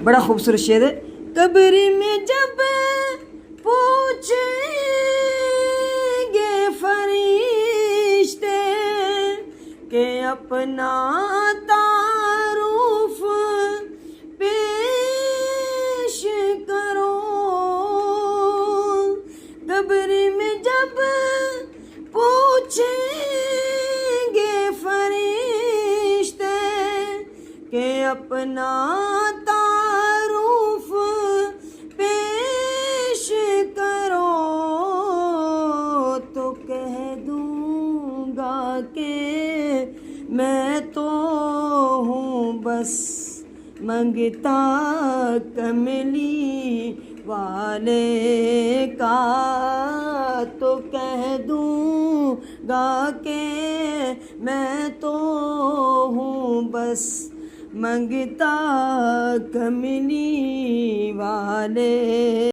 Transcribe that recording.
بڑا خوبصورت شعر ہے. قبر میں جب پوچھیں گے فرشتے کہ اپنا تعارف پیش کرو. قبر میں جب پوچھیں گے فرشتے کہ اپنا تعارف پیش کرو تو کہہ دوں گا کہ میں تو ہوں بس منگتا کملی والے کا. تو کہہ دوں گا کہ میں تو ہوں بس منگتا کملی والے